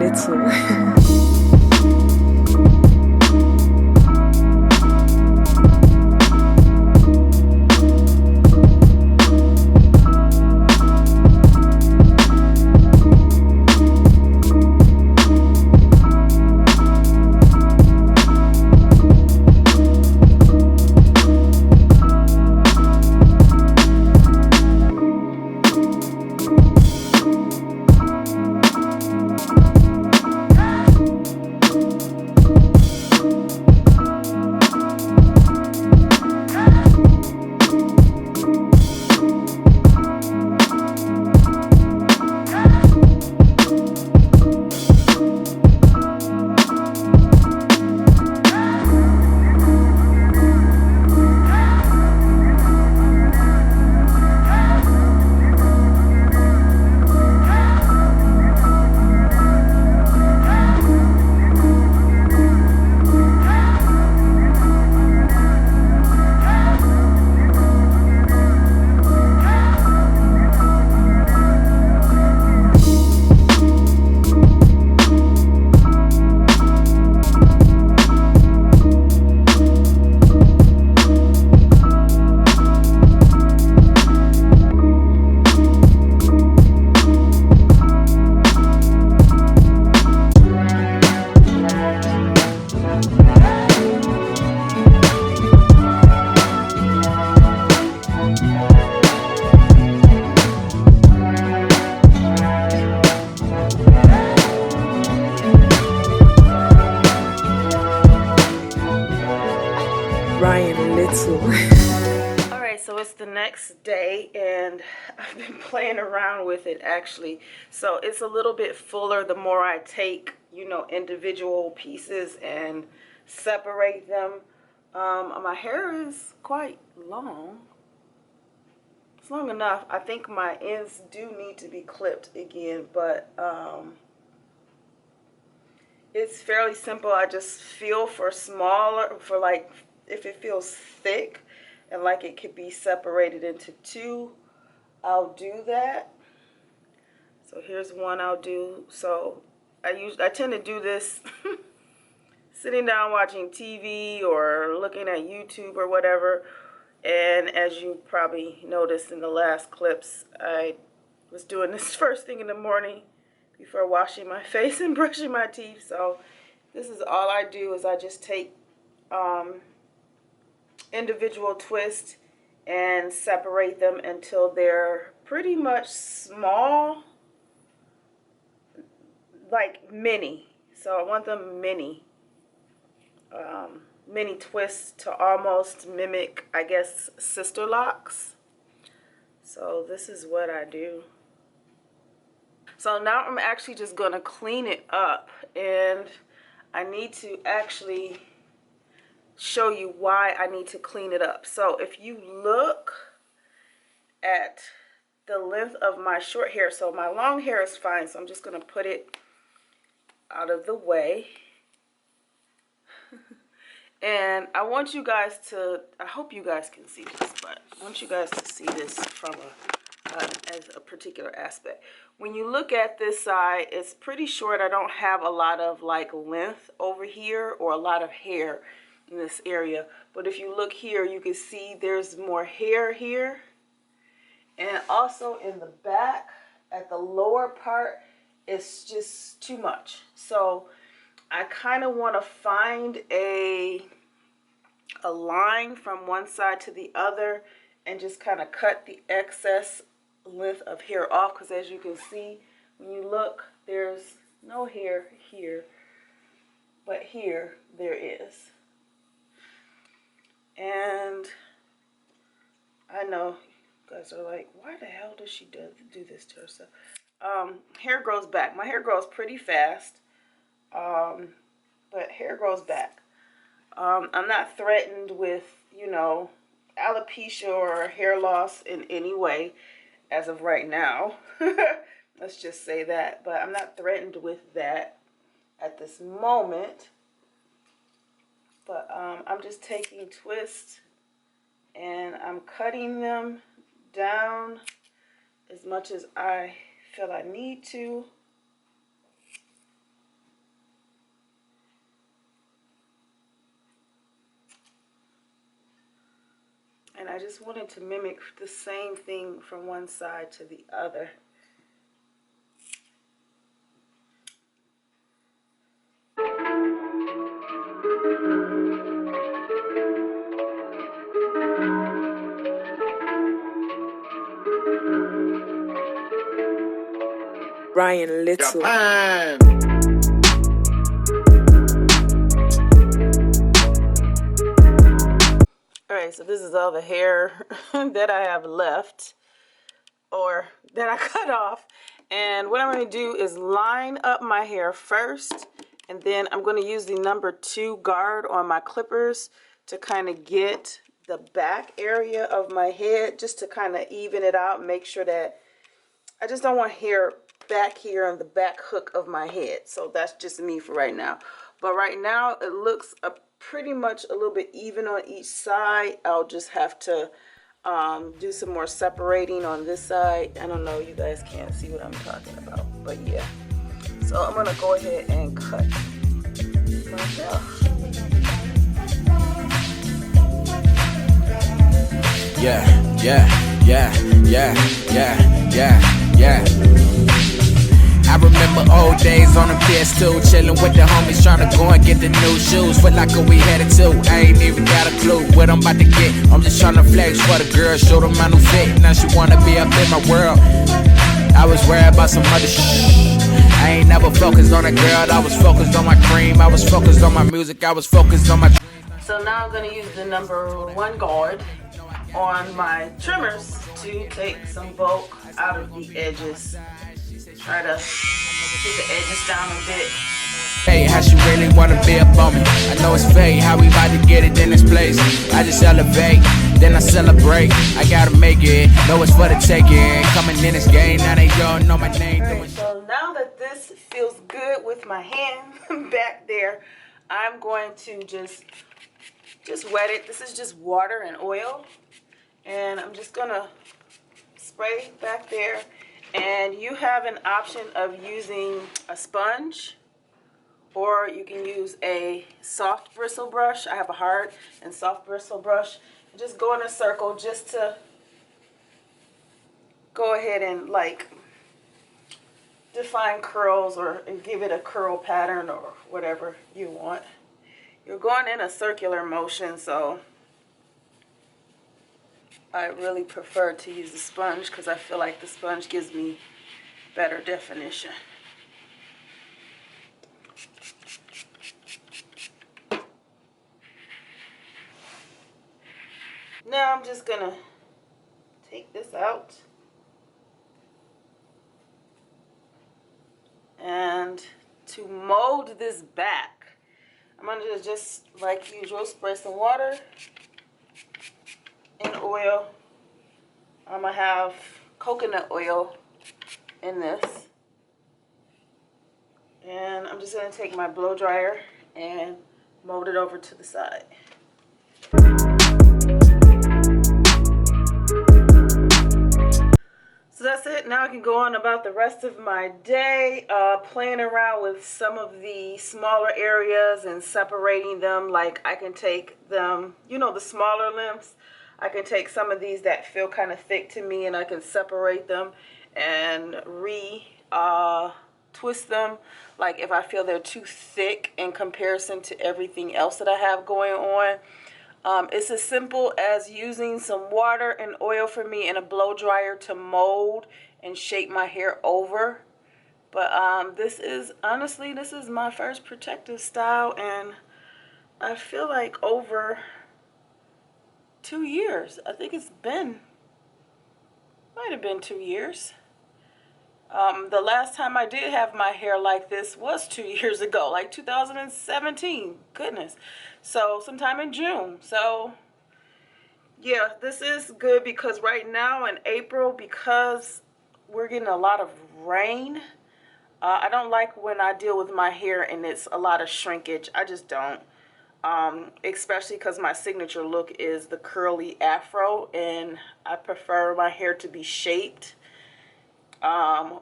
little. Ryan Little. Alright, so it's the next day and I've been playing around with it actually. So it's a little bit fuller the more I take, you know, individual pieces and separate them. My hair is quite long. It's long enough. I think my ends do need to be clipped again, but it's fairly simple. I just feel for smaller, for like if it feels thick and like it could be separated into two, I'll do that. So here's one I'll do. So I tend to do this sitting down watching TV or looking at YouTube or whatever. And as you probably noticed in the last clips, I was doing this first thing in the morning before washing my face and brushing my teeth. So this is all I do, is I just take individual twists and separate them until they're pretty much small, like mini. So I want them mini. Mini twists to almost mimic, I guess, sister locks. So this is what I do. So now I'm actually just going to clean it up, and I need to actually show you why I need to clean it up. So if you look at the length of my short hair, so my long hair is fine, so I'm just going to put it out of the way. And I want you guys to, I hope you guys can see this, but I want you guys to see this from as a particular aspect. When you look at this side, it's pretty short. I don't have a lot of like length over here or a lot of hair in this area. But if you look here, you can see there's more hair here. And also in the back, at the lower part, it's just too much. So I kind of want to find a line from one side to the other and just kind of cut the excess length of hair off, because as you can see, when you look, there's no hair here, but here there is. And I know you guys are like, why the hell does she do this to herself? Hair grows back. My hair grows pretty fast, but hair grows back. I'm not threatened with, you know, alopecia or hair loss in any way as of right now. Let's just say that. But I'm not threatened with that at this moment. But I'm just taking twists and I'm cutting them down as much as I feel I need to. I just wanted to mimic the same thing from one side to the other. Brian Little. Japan. Alright, so this is all the hair that I have left, or that I cut off. And what I'm going to do is line up my hair first, and then I'm going to use the number 2 guard on my clippers to kind of get the back area of my head, just to kind of even it out, make sure that I just don't want hair back here on the back hook of my head. So that's just me for right now. But right now it looks pretty much a little bit even on each side. I'll just have to do some more separating on this side. I don't know, you guys can't see what I'm talking about, but yeah. So I'm gonna go ahead and cut my hair. Yeah. I remember old days on the PS2, chillin' with the homies, tryna go and get the new shoes. Foot like we headed to, I ain't even got a clue what I'm about to get. I'm just tryna flex for the girl, show them my new fit. Now she wanna be up in my world. I was worried about some other I ain't never focused on a girl, I was focused on my cream. I was focused on my music, I was focused on my So now I'm gonna use the number 1 guard on my trimmers to take some bulk out of the edges. Try to get the edges down a bit. Hey, how she really wanna be up on me? I know it's fake, how we about to get it in this place. I just elevate, then I celebrate. I gotta make it, know it's for the taking. Coming in this game, now they all know my name. Alright, so now that this feels good with my hand back there, I'm going to just wet it. This is just water and oil. And I'm just gonna spray back there. And you have an option of using a sponge, or you can use a soft bristle brush. I have a hard and soft bristle brush. And just go in a circle just to go ahead and like define curls or give it a curl pattern or whatever you want. You're going in a circular motion, so I really prefer to use the sponge because I feel like the sponge gives me better definition. Now I'm just gonna take this out and to mold this back, I'm gonna just like usual spray some water and oil. I'm gonna have coconut oil in this, and I'm just gonna take my blow dryer and mold it over to the side. So that's it. Now I can go on about the rest of my day, playing around with some of the smaller areas and separating them. Like I can take them, you know, the smaller lengths. I can take some of these that feel kind of thick to me and I can separate them and twist them. Like if I feel they're too thick in comparison to everything else that I have going on. It's as simple as using some water and oil for me and a blow dryer to mold and shape my hair over. But this is, honestly, this is my first protective style, and I feel like over 2 years. I think it's been, might have been 2 years. The last time I did have my hair like this was 2 years ago, like 2017. Goodness. So sometime in June. So yeah, this is good because right now in April, because we're getting a lot of rain, I don't like when I deal with my hair and it's a lot of shrinkage. I just don't. Especially because my signature look is the curly afro, and I prefer my hair to be shaped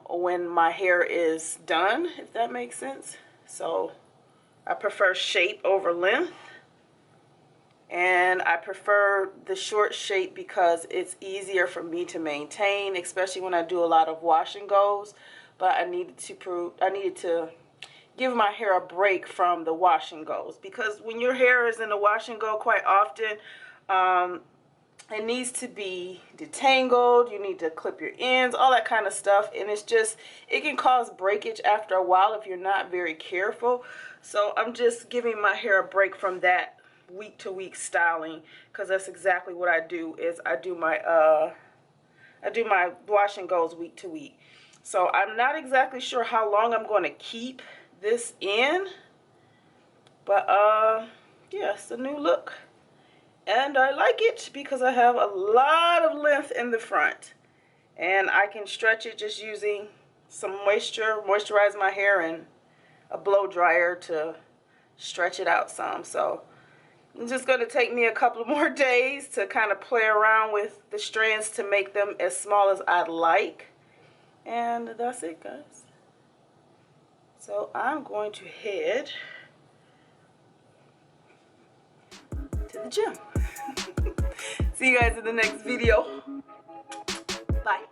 when my hair is done, if that makes sense. So I prefer shape over length. And I prefer the short shape because it's easier for me to maintain, especially when I do a lot of wash and goes. But I needed to give my hair a break from the wash and goes, because when your hair is in the wash and go quite often, it needs to be detangled, you need to clip your ends, all that kind of stuff, and it can cause breakage after a while if you're not very careful. So I'm just giving my hair a break from that week to week styling, because that's exactly what I do. Is I do my wash and goes week to week. So I'm not exactly sure how long I'm going to keep this in, but yeah, it's a new look. And I like it because I have a lot of length in the front. And I can stretch it just using some moisturize my hair, and a blow dryer to stretch it out some. So it's just going to take me a couple of more days to kind of play around with the strands to make them as small as I'd like. And that's it, guys. So I'm going to head to the gym. See you guys in the next video. Bye.